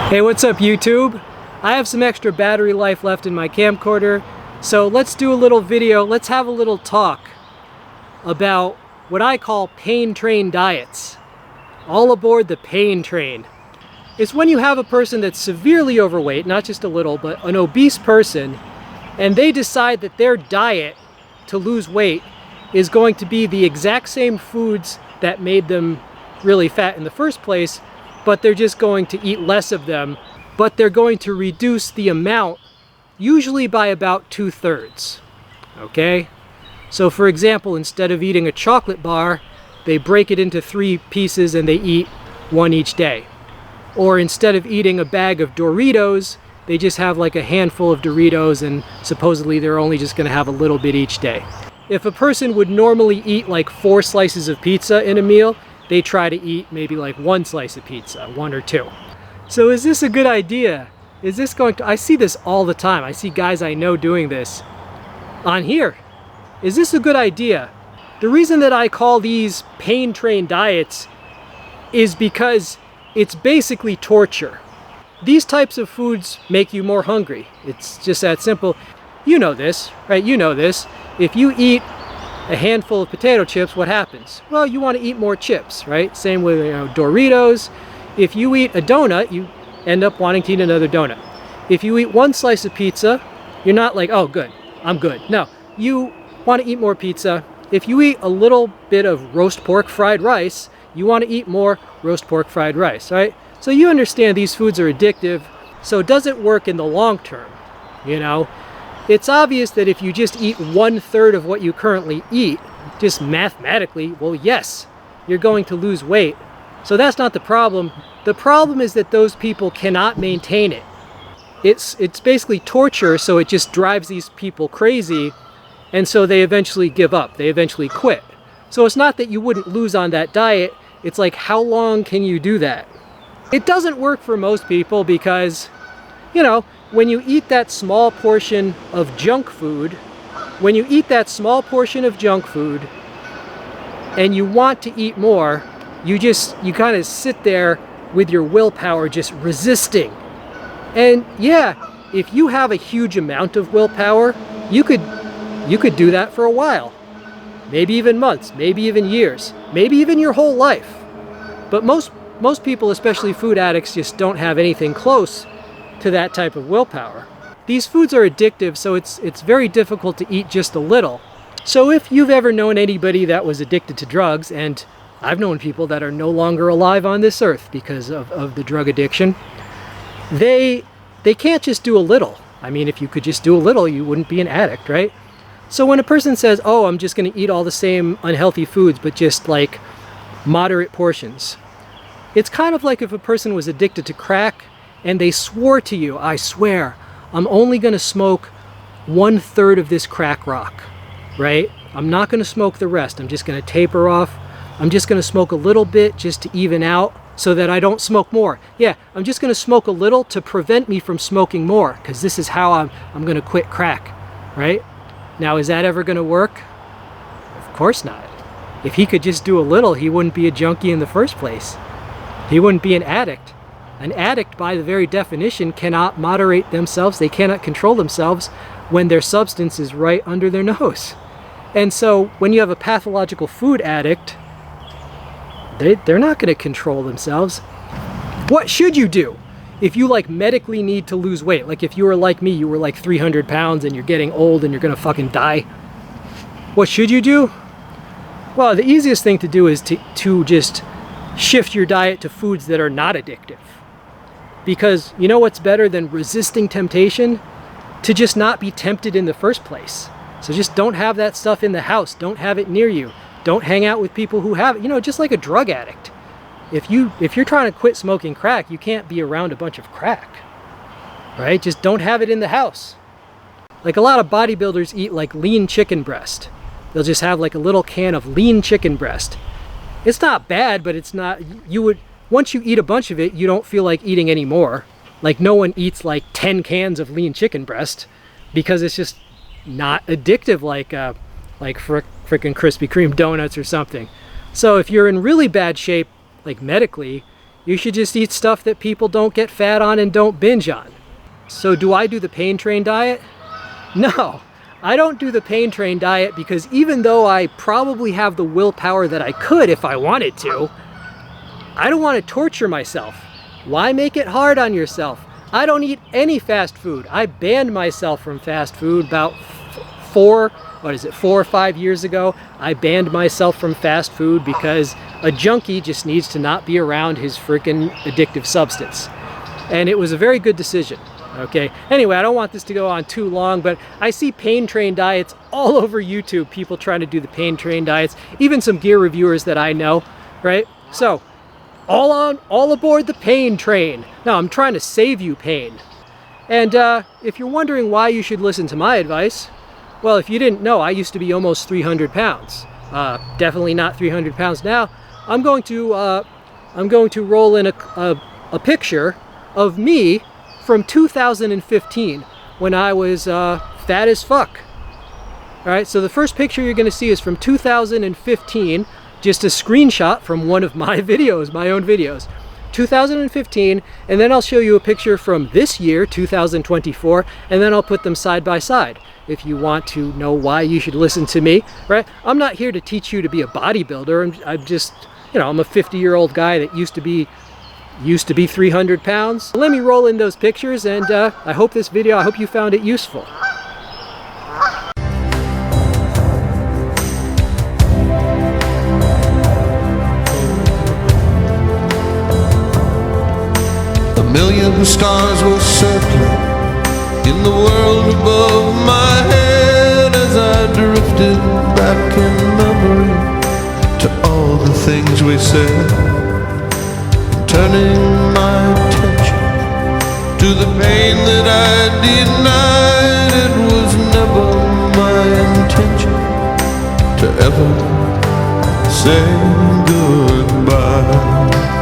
Hey, what's up YouTube? I have some extra battery life left in my camcorder, so let's do a little video, let's have a little talk about what I call pain train diets. All aboard the pain train. It's when you have a person that's severely overweight, not just a little, but an obese person, and they decide that their diet to lose weight is going to be the exact same foods that made them really fat in the first place, but they're just going to eat less of them, but they're going to reduce the amount, usually by about 2/3, okay? So for example, instead of eating a chocolate bar, they break it into 3 pieces and they eat 1 each day. Or instead of eating a bag of Doritos, they just have like a handful of Doritos and supposedly they're only just gonna have a little bit each day. If a person would normally eat like 4 slices of pizza in a meal, they try to eat maybe like 1 slice of pizza, 1 or 2. So is this a good idea? Is this going to, I see this all the time. I see guys I know doing this on here. Is this a good idea? The reason that I call these pain train diets is because it's basically torture. These types of foods make you more hungry. It's just that simple. You know this, right? You know this. If you eat a handful of potato chips, what happens? Well, you want to eat more chips, right? Same with Doritos. If you eat a donut, you end up wanting to eat another donut. If you eat 1 slice of pizza, you're not like, oh good, I'm good. No, you want to eat more pizza. If you eat a little bit of roast pork fried rice, you want to eat more roast pork fried rice, right? So you understand these foods are addictive, so does it work in the long term? You know, it's obvious that if you just eat 1/3 of what you currently eat, just mathematically, well, yes, you're going to lose weight. So that's not the problem. The problem is that those people cannot maintain it. It's basically torture, so it just drives these people crazy, and so they eventually give up. They eventually quit. So it's not that you wouldn't lose on that diet. It's like, how long can you do that? It doesn't work for most people because, you know, when you eat that small portion of junk food, and you want to eat more, you kind of sit there with your willpower just resisting. And yeah, if you have a huge amount of willpower, you could do that for a while. Maybe even months, maybe even years, maybe even your whole life. But most people, especially food addicts, just don't have anything close to that type of willpower. These foods are addictive, so it's very difficult to eat just a little. So if you've ever known anybody that was addicted to drugs, and I've known people that are no longer alive on this earth because of the drug addiction, they can't just do a little. I mean, if you could just do a little, you wouldn't be an addict, right? So when a person says, oh, I'm just going to eat all the same unhealthy foods, but just like moderate portions, it's kind of like if a person was addicted to crack and they swore to you, I swear, I'm only going to smoke 1/3 of this crack rock, right? I'm not going to smoke the rest. I'm just going to taper off. I'm just going to smoke a little bit just to even out so that I don't smoke more. Yeah, I'm just going to smoke a little to prevent me from smoking more, because this is how I'm going to quit crack, right? Now, is that ever going to work? Of course not. If he could just do a little, he wouldn't be a junkie in the first place. He wouldn't be an addict. An addict, by the very definition, cannot moderate themselves. They cannot control themselves when their substance is right under their nose. And so when you have a pathological food addict, they're not going to control themselves. What should you do if you like medically need to lose weight? Like if you were like me, you were like 300 pounds and you're getting old and you're going to fucking die. What should you do? Well, the easiest thing to do is to just shift your diet to foods that are not addictive. Because you know what's better than resisting temptation? To just not be tempted in the first place. So just don't have that stuff in the house. Don't have it near you. Don't hang out with people who have it. You know, just like a drug addict. If you're trying to quit smoking crack, you can't be around a bunch of crack, right? Just don't have it in the house. Like a lot of bodybuilders eat like lean chicken breast. They'll just have like a little can of lean chicken breast. It's not bad, but it's not, once you eat a bunch of it, you don't feel like eating any more. Like no one eats like 10 cans of lean chicken breast because it's just not addictive like frickin' Krispy Kreme donuts or something. So if you're in really bad shape, like medically, You should just eat stuff that people don't get fat on and don't binge on. So do I do the Pain Train diet? No, I don't do the Pain Train diet because even though I probably have the willpower that I could if I wanted to, I don't want to torture myself. Why make it hard on yourself? I don't eat any fast food. I banned myself from fast food about 4 or 5 years ago. I banned myself from fast food because a junkie just needs to not be around his freaking addictive substance. And it was a very good decision. Okay, anyway, I don't want this to go on too long, but I see Pain Train diets all over YouTube, people trying to do the Pain Train diets, even some gear reviewers that I know, right? So, all aboard the Pain Train. Now, I'm trying to save you pain. And if you're wondering why you should listen to my advice, well, if you didn't know, I used to be almost 300 pounds. Definitely not 300 pounds now. I'm going to roll in a picture of me from 2015 when I was fat as fuck. All right, so the first picture you're going to see is from 2015, just a screenshot from one of my videos, my own videos. 2015, and then I'll show you a picture from this year, 2024, and then I'll put them side by side if you want to know why you should listen to me, right? I'm not here to teach you to be a bodybuilder. I'm just, you know, I'm a 50-year-old guy that used to be 300 pounds. Let me roll in those pictures, and I hope you found it useful. A million stars were circling in the world above my head as I drifted back in memory to all the things we said, turning my attention to the pain that I denied. It was never my intention to ever say goodbye.